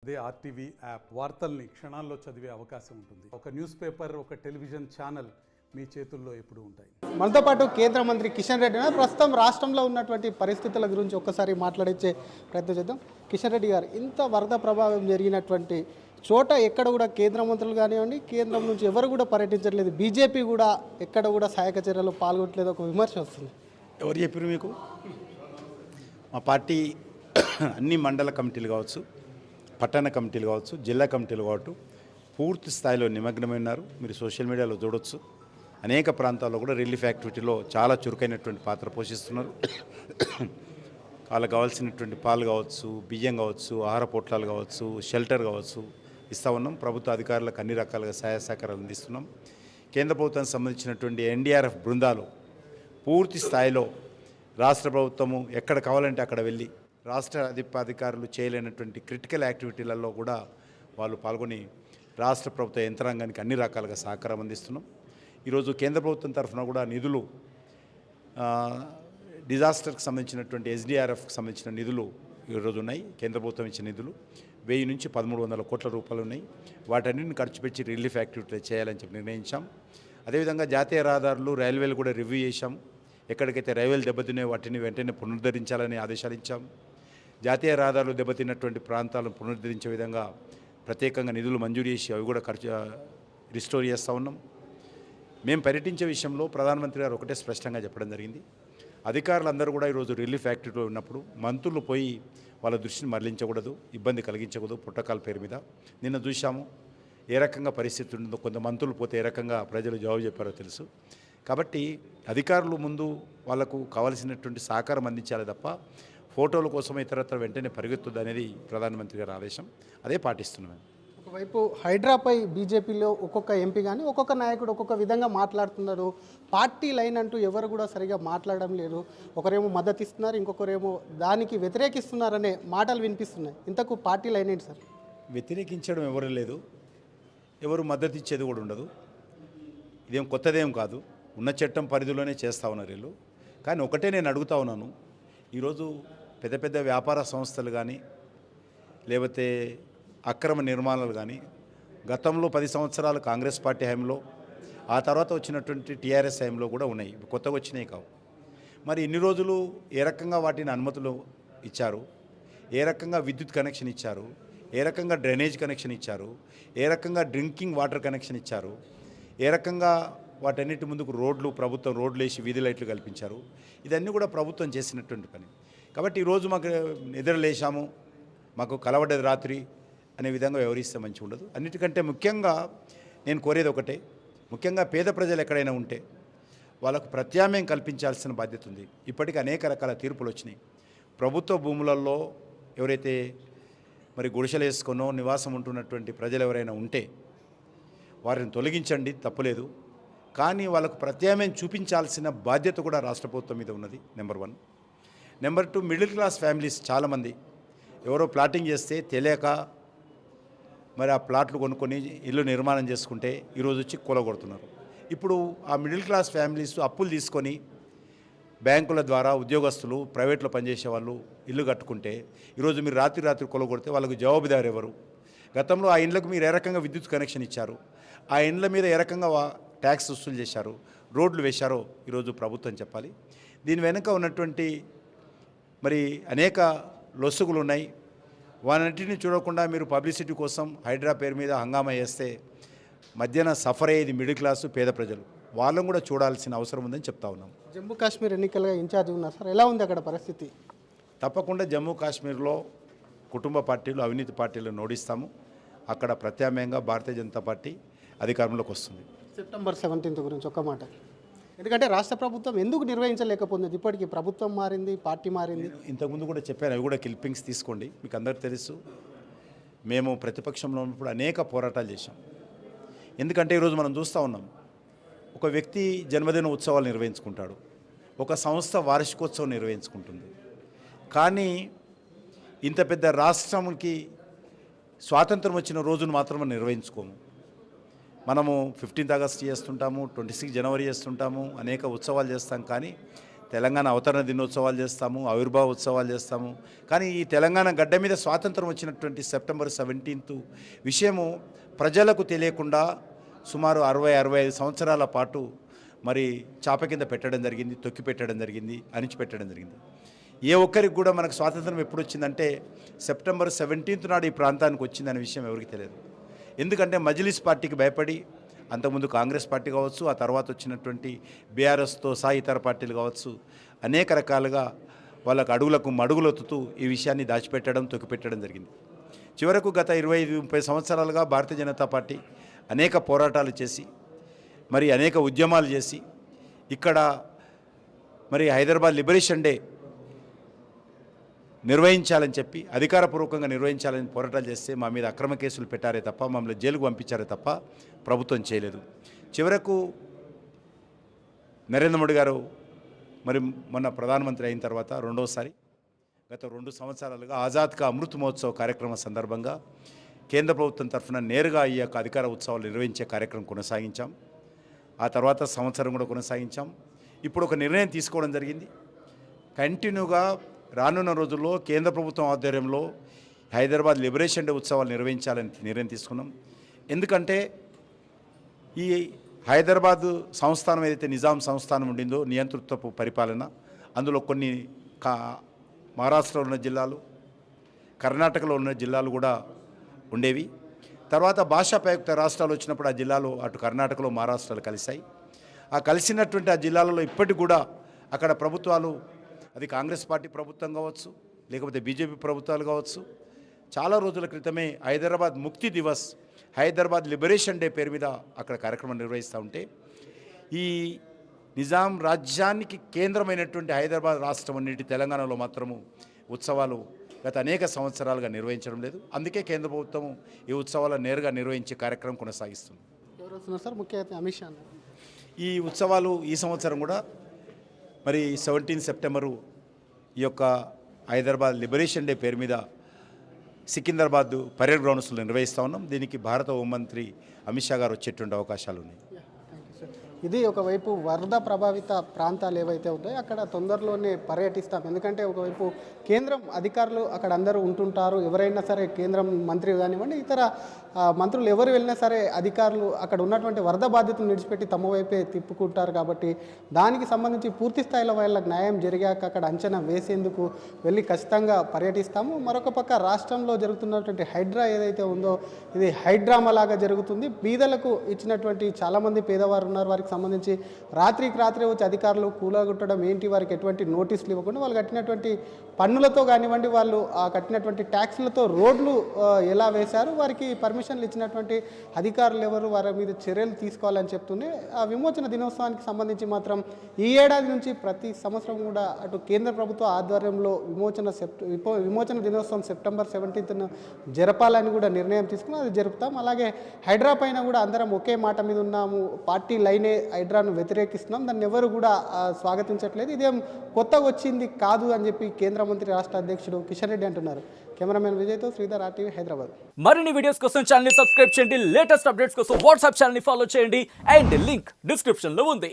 అదే RTV app వార్తల్ని క్షణాల్లో చదివే అవకాశం ఉంటుంది. ఒక న్యూస్ పేపర్, ఒక టెలివిజన్ ఛానల్ మీ చేతుల్లో ఎప్పుడూ ఉంటాయి. మనతో పాటు కేంద్ర మంత్రి కిషన్ రెడ్డి ప్రస్తుతం రాష్ట్రంలో ఉన్నటువంటి పరిస్థితుల గురించి ఒక్కసారి మాట్లాడించే ప్రయత్నం చేద్దాం. కిషన్ రెడ్డి గారు, ఇంత వరద ప్రభావం జరిగినటువంటి చోట ఎక్కడ కూడా కేంద్ర మంత్రులు కానివ్వండి, కేంద్రం నుంచి ఎవరు కూడా పర్యటించట్లేదు, బీజేపీ కూడా ఎక్కడ కూడా సహాయక చర్యలు పాల్గొనట్లేదు, ఒక విమర్శ వస్తుంది. ఎవరు చెప్పారు మీకు? మా పార్టీ అన్ని మండల కమిటీలు కావచ్చు, పట్టణ కమిటీలు కావచ్చు, జిల్లా కమిటీలు కావచ్చు, పూర్తి స్థాయిలో నిమగ్నమైనారు. మీరు సోషల్ మీడియాలో చూడొచ్చు. అనేక ప్రాంతాల్లో కూడా రిలీఫ్ యాక్టివిటీలో చాలా చురుకైనటువంటి పాత్ర పోషిస్తున్నారు. వాళ్ళకి కావాల్సినటువంటి పాలు కావచ్చు, బియ్యం కావచ్చు, ఆహార పొట్లాలు కావచ్చు, షెల్టర్ కావచ్చు ఇస్తూ ఉన్నాం. ప్రభుత్వ అధికారులకు అన్ని రకాలుగా సహాయ సహకారాలు అందిస్తున్నాం. కేంద్ర ప్రభుత్వానికి సంబంధించినటువంటి ఎన్డీఆర్ఎఫ్ బృందాలు పూర్తి స్థాయిలో రాష్ట్ర ప్రభుత్వము ఎక్కడ కావాలంటే అక్కడ వెళ్ళి రాష్ట్ర అధికారులు చేయలేనటువంటి క్రిటికల్ యాక్టివిటీలలో కూడా వాళ్ళు పాల్గొని రాష్ట్ర ప్రభుత్వ యంత్రాంగానికి అన్ని రకాలుగా సహకారం అందిస్తున్నాం. ఈరోజు కేంద్ర ప్రభుత్వం తరఫున కూడా నిధులు, డిజాస్టర్కి సంబంధించినటువంటి ఎస్డీఆర్ఎఫ్కి సంబంధించిన నిధులు ఈరోజు ఉన్నాయి. కేంద్ర ప్రభుత్వం ఇచ్చిన నిధులు 1000 నుంచి 1300 కోట్ల రూపాయలు ఉన్నాయి. వాటన్నిటిని ఖర్చు పెట్టి రిలీఫ్ యాక్టివిటీలు చేయాలని చెప్పి నిర్ణయించాం. అదేవిధంగా జాతీయ రహదారులు, రైల్వేలు కూడా రివ్యూ చేశాం. ఎక్కడికైతే రైల్వేలు దెబ్బతిన్నాయో వాటిని వెంటనే పునరుద్ధరించాలని ఆదేశాలు ఇచ్చాం. జాతీయ రహదారులు దెబ్బతిన్నటువంటి ప్రాంతాలను పునరుద్ధరించే విధంగా ప్రత్యేకంగా నిధులు మంజూరు చేసి అవి కూడా రిస్టోర్ చేస్తూ ఉన్నాం. మేము పర్యటించే విషయంలో ప్రధానమంత్రి గారు ఒకటే స్పష్టంగా చెప్పడం జరిగింది. అధికారులందరూ కూడా ఈరోజు రిలీఫ్ యాక్టివిటీలో ఉన్నప్పుడు మంత్రులు పోయి వాళ్ళ దృష్టిని మరలించకూడదు, ఇబ్బంది కలిగించకూడదు. పుట్టకాల పేరు మీద నిన్న చూశాము ఏ రకంగా పరిస్థితి ఉంటుందో. కొంత మంత్రులు పోతే ఏ రకంగా ప్రజలు జవాబు చెప్పారో తెలుసు. కాబట్టి అధికారులు ముందు వాళ్లకు కావాల్సినటువంటి సహకారం అందించాలి తప్ప ఫోటోల కోసం ఇతరత్ర వెంటనే పరిగెత్తుద్దు అనేది ప్రధానమంత్రి గారి ఆదేశం. అదే పాటిస్తున్నాం. ఒకవైపు హైడ్రాపై బీజేపీలో ఒక్కొక్క ఎంపీ కానీ ఒక్కొక్క నాయకుడు ఒక్కొక్క విధంగా మాట్లాడుతున్నారు. పార్టీ లైన్ అంటూ ఎవరు కూడా సరిగా మాట్లాడడం లేదు. ఒకరేమో మద్దతు ఇస్తున్నారు, ఇంకొకరేమో దానికి వ్యతిరేకిస్తున్నారనే మాటలు వినిపిస్తున్నాయి. ఇంతకు పార్టీ లైన్ ఏంటి సార్? వ్యతిరేకించడం ఎవరు లేదు, ఎవరు మద్దతు ఇచ్చేది కూడా ఉండదు. ఇదేం కొత్తదేం కాదు, ఉన్న చట్టం పరిధిలోనే చేస్తూ ఉన్నారు వీళ్ళు. కానీ ఒకటే నేను అడుగుతా ఉన్నాను, ఈరోజు పెద్ద పెద్ద వ్యాపార సంస్థలు కానీ లేకపోతే అక్రమ నిర్మాణాలు కానీ గతంలో 10 సంవత్సరాలు కాంగ్రెస్ పార్టీ హయాంలో, ఆ తర్వాత వచ్చినటువంటి టీఆర్ఎస్ హయాంలో కూడా ఉన్నాయి, కొత్తగా వచ్చినాయి కావు. మరి ఇన్ని రోజులు ఏ రకంగా వాటిని అనుమతులు ఇచ్చారు, ఏ రకంగా విద్యుత్ కనెక్షన్ ఇచ్చారు, ఏ రకంగా డ్రైనేజ్ కనెక్షన్ ఇచ్చారు, ఏ రకంగా డ్రింకింగ్ వాటర్ కనెక్షన్ ఇచ్చారు, ఏ రకంగా వాటన్నిటి ముందుకు ప్రభుత్వం రోడ్లు వేసి వీధి లైట్లు కల్పించారు. ఇదన్నీ కూడా ప్రభుత్వం చేసినటువంటి పని. కాబట్టి ఈరోజు మాకు నిద్రలేశాము, మాకు కలవడ్డది రాత్రి అనే విధంగా వ్యవహరిస్తే మంచిగా ఉండదు. అన్నిటికంటే ముఖ్యంగా నేను కోరేది ఒకటే, ముఖ్యంగా పేద ప్రజలు ఎక్కడైనా ఉంటే వాళ్ళకు ప్రత్యామ్నాయం కల్పించాల్సిన బాధ్యత ఉంది. ఇప్పటికీ అనేక రకాల తీర్పులు వచ్చినాయి. ప్రభుత్వ భూములలో ఎవరైతే మరి గుడిసెలు వేసుకునో నివాసం ఉంటున్నటువంటి ప్రజలు ఎవరైనా ఉంటే వారిని తొలగించండి, తప్పులేదు. కానీ వాళ్ళకు ప్రత్యామ్నాయం చూపించాల్సిన బాధ్యత కూడా రాష్ట్ర ప్రభుత్వం మీద ఉన్నది. Number 1. Number 2, middle class families చాలామంది ఎవరో ప్లాటింగ్ చేస్తే తెలియక మరి ఆ ప్లాట్లు కొనుక్కొని ఇల్లు నిర్మాణం చేసుకుంటే ఈరోజు వచ్చి కూలగొడుతున్నారు. ఇప్పుడు ఆ మిడిల్ క్లాస్ ఫ్యామిలీస్ అప్పులు తీసుకొని బ్యాంకుల ద్వారా ఉద్యోగస్తులు, ప్రైవేట్లో పనిచేసే వాళ్ళు ఇల్లు కట్టుకుంటే ఈరోజు మీరు రాత్రి కూలగొడితే వాళ్ళకు జవాబుదారు ఎవరు? గతంలో ఆ ఇండ్లకు మీరు ఏ రకంగా విద్యుత్ కనెక్షన్ ఇచ్చారు, ఆ ఇండ్ల మీద ఏ రకంగా ట్యాక్స్ వసూలు చేశారు, రోడ్లు వేశారో ఈరోజు ప్రభుత్వం చెప్పాలి. దీని వెనుక ఉన్నటువంటి మరి అనేక లొసుగులు ఉన్నాయి. వాటన్నిటిని చూడకుండా మీరు పబ్లిసిటీ కోసం హైడ్రా పేరు మీద హంగామా చేస్తే మధ్యాహ్నం సఫర్ అయ్యేది మిడిల్ క్లాసు, పేద ప్రజలు. వాళ్ళని కూడా చూడాల్సిన అవసరం ఉందని చెప్తా ఉన్నాం. జమ్మూ కాశ్మీర్ ఎన్నికలుగా ఇన్ఛార్జ్ ఉన్నారు సార్, ఎలా ఉంది అక్కడ పరిస్థితి? తప్పకుండా జమ్మూ కాశ్మీర్లో కుటుంబ పార్టీలు, అవినీతి పార్టీలను ఓడిస్తాము. అక్కడ ప్రత్యామ్నాయంగా భారతీయ జనతా పార్టీ అధికారంలోకి వస్తుంది. సెప్టెంబర్ 17 గురించి ఒక్క మాట. ఎందుకంటే రాష్ట్ర ప్రభుత్వం ఎందుకు నిర్వహించలేకపోతుంది? ఇప్పటికీ ప్రభుత్వం మారింది, పార్టీ మారింది. ఇంతకుముందు కూడా చెప్పాను, అవి కూడా క్లిప్పింగ్స్ తీసుకోండి. మీకు అందరికీ తెలుసు, మేము ప్రతిపక్షంలో ఉన్నప్పుడు అనేక పోరాటాలు చేశాం. ఎందుకంటే ఈరోజు మనం చూస్తూ ఉన్నాం, ఒక వ్యక్తి జన్మదిన ఉత్సవాలు నిర్వహించుకుంటాడు, ఒక సంస్థ వార్షికోత్సవం నిర్వహించుకుంటుంది. కానీ ఇంత పెద్ద రాష్ట్రంకి స్వాతంత్రం వచ్చిన రోజును మాత్రం నిర్వహించుకోము. మనము 15th ఆగస్ట్ చేస్తుంటాము, 26 జనవరి చేస్తుంటాము, అనేక ఉత్సవాలు చేస్తాం. కానీ తెలంగాణ అవతరణ దినోత్సవాలు చేస్తాము, ఆవిర్భావ ఉత్సవాలు చేస్తాము. కానీ ఈ తెలంగాణ గడ్డ మీద స్వాతంత్రం వచ్చినటువంటి సెప్టెంబర్ 17 విషయము ప్రజలకు తెలియకుండా సుమారు 60-65 సంవత్సరాల పాటు మరి చాప కింద పెట్టడం జరిగింది, తొక్కి పెట్టడం జరిగింది, అణిచిపెట్టడం జరిగింది. ఏ ఒక్కరికి కూడా మనకు స్వాతంత్రం ఎప్పుడు వచ్చిందంటే సెప్టెంబర్ 17 నాడు ఈ ప్రాంతానికి వచ్చిందనే విషయం ఎవరికి తెలియదు. ఎందుకంటే మజ్లిస్ పార్టీకి భయపడి అంతకుముందు కాంగ్రెస్ పార్టీ కావచ్చు, ఆ తర్వాత వచ్చినటువంటి బీఆర్ఎస్తో సహా ఇతర పార్టీలు కావచ్చు, అనేక రకాలుగా వాళ్ళకు అడుగులకు మడుగులొత్తుతూ ఈ విషయాన్ని దాచిపెట్టడం, తొక్కిపెట్టడం జరిగింది. చివరకు గత 25-30 సంవత్సరాలుగా భారతీయ జనతా పార్టీ అనేక పోరాటాలు చేసి మరి అనేక ఉద్యమాలు చేసి ఇక్కడ మరి హైదరాబాద్ లిబరేషన్ డే నిర్వహించాలని చెప్పి అధికారపూర్వకంగా నిర్వహించాలని పోరాటాలు చేస్తే మా మీద అక్రమ కేసులు పెట్టారే తప్ప, మమ్మల్ని జైలుకు పంపించారే తప్ప ప్రభుత్వం చేయలేదు. చివరకు నరేంద్ర మోడీ గారు మరి మొన్న ప్రధానమంత్రి అయిన తర్వాత రెండోసారి గత 2 సంవత్సరాలుగా ఆజాద్ కా అమృత్ మహోత్సవ్ కార్యక్రమం సందర్భంగా కేంద్ర ప్రభుత్వం తరఫున నేరుగా ఈ యొక్క అధికార ఉత్సవాలు నిర్వహించే కార్యక్రమం కొనసాగించాం. ఆ తర్వాత సంవత్సరం కూడా కొనసాగించాం. ఇప్పుడు ఒక నిర్ణయం తీసుకోవడం జరిగింది. కంటిన్యూగా రానున్న రోజుల్లో కేంద్ర ప్రభుత్వం ఆధ్వర్యంలో హైదరాబాద్ లిబరేషన్ డే ఉత్సవాలు నిర్వహించాలని నిర్ణయం తీసుకున్నాం. ఎందుకంటే ఈ హైదరాబాద్ సంస్థానం ఏదైతే నిజాం సంస్థానం ఉండిందో నియంతృత్వపు పరిపాలన, అందులో కొన్ని మహారాష్ట్రలో ఉన్న జిల్లాలు, కర్ణాటకలో ఉన్న జిల్లాలు కూడా ఉండేవి. తర్వాత భాషా ప్రయుక్త రాష్ట్రాలు వచ్చినప్పుడు ఆ జిల్లాలు అటు కర్ణాటకలో మహారాష్ట్రలు కలిశాయి. ఆ కలిసినటువంటి ఆ జిల్లాలలో ఇప్పటికి కూడా అక్కడ ప్రభుత్వాలు, అది కాంగ్రెస్ పార్టీ ప్రభుత్వం కావచ్చు, లేకపోతే బీజేపీ ప్రభుత్వాలు కావచ్చు, చాలా రోజుల క్రితమే హైదరాబాద్ ముక్తి దివస్, హైదరాబాద్ లిబరేషన్ డే పేరు మీద అక్కడ కార్యక్రమం నిర్వహిస్తూ ఉంటే ఈ నిజాం రాజ్యానికి కేంద్రమైనటువంటి హైదరాబాద్ రాష్ట్రం అన్నిటి తెలంగాణలో మాత్రము ఉత్సవాలు గత అనేక సంవత్సరాలుగా నిర్వహించడం లేదు. అందుకే కేంద్ర ప్రభుత్వం ఈ ఉత్సవాలను నేరుగా నిర్వహించే కార్యక్రమం కొనసాగిస్తుంది. ఎవరు వస్తున్నారు సార్? ముఖ్య అతిథి అమిత్ షా. ఈ ఉత్సవాలు ఈ సంవత్సరం కూడా మరి 17 సెప్టెంబరు ఈ యొక్క హైదరాబాద్ లిబరేషన్ డే పేరు మీద సికింద్రాబాద్ పరేడ్ గ్రౌండ్స్లో నిర్వహిస్తూ ఉన్నాం. దీనికి భారత హోంమంత్రి అమిత్ షా గారు వచ్చేటువంటి అవకాశాలు ఉన్నాయి. ఇది ఒకవైపు వరద ప్రభావిత ప్రాంతాలు ఏవైతే ఉన్నాయో అక్కడ తొందరలోనే పర్యటిస్తాం. ఎందుకంటే ఒకవైపు కేంద్రం అధికారులు అక్కడ అందరూ ఉంటుంటారు. ఎవరైనా సరే కేంద్రం మంత్రి కానివ్వండి, ఇతర మంత్రులు ఎవరు వెళ్ళినా సరే అధికారులు అక్కడ ఉన్నటువంటి వరద బాధ్యతను విడిచిపెట్టి తమ వైపే తిప్పుకుంటారు. కాబట్టి దానికి సంబంధించి పూర్తి స్థాయిలో వాళ్ళకి న్యాయం జరిగాక అక్కడ అంచనా వేసేందుకు వెళ్ళి ఖచ్చితంగా పర్యటిస్తాము. మరొక పక్క రాష్ట్రంలో జరుగుతున్నటువంటి హైడ్రా ఏదైతే ఉందో ఇది హైడ్రామా లాగా జరుగుతుంది. బీదలకు ఇచ్చినటువంటి చాలామంది పేదవారు ఉన్నారు, వారికి సంబంధించి రాత్రికి రాత్రే వచ్చి అధికారులు కూలగొట్టడం ఏంటి, వారికి ఎటువంటి నోటీసులు ఇవ్వకుండా వాళ్ళు కట్టినటువంటి పన్నులతో కానివ్వండి, వాళ్ళు కట్టినటువంటి ట్యాక్స్లతో రోడ్లు ఎలా వేశారు, వారికి పర్మిషన్లు ఇచ్చినటువంటి అధికారులు ఎవరు, వారి మీద చర్యలు తీసుకోవాలని చెప్తుంది. ఆ విమోచన దినోత్సవానికి సంబంధించి మాత్రం ఈ ఏడాది నుంచి ప్రతి సంవత్సరం కూడా అటు కేంద్ర ప్రభుత్వ ఆధ్వర్యంలో విమోచన దినోత్సవం సెప్టెంబర్ 17న జరపాలని కూడా నిర్ణయం తీసుకుని అది జరుపుతాం. అలాగే హైడ్రా పైన కూడా అందరం ఒకే మాట మీద ఉన్నాము, పార్టీ లైనే హైడ్రాను వ్యతిరేకిస్తున్నాం, దాన్ని ఎవరు కూడా స్వాగతించట్లేదు, ఇదేం కొత్తగా వచ్చింది కాదు అని చెప్పి కేంద్ర మంత్రి రాష్ట్ర అధ్యక్షుడు కిషన్ రెడ్డి అంటున్నారు. కెమెరామెన్ విజయ్తో శ్రీధర్, RTV హైదరాబాద్. మరిన్ని వీడియోస్ కోసం ఛానల్ ని సబ్స్క్రైబ్ చేయండి, లేటెస్ట్ అప్డేట్స్ కోసం వాట్సాప్ ఛానల్ ని ఫాలో చేయండి అండ్ లింక్ డిస్క్రిప్షన్ లో ఉంది.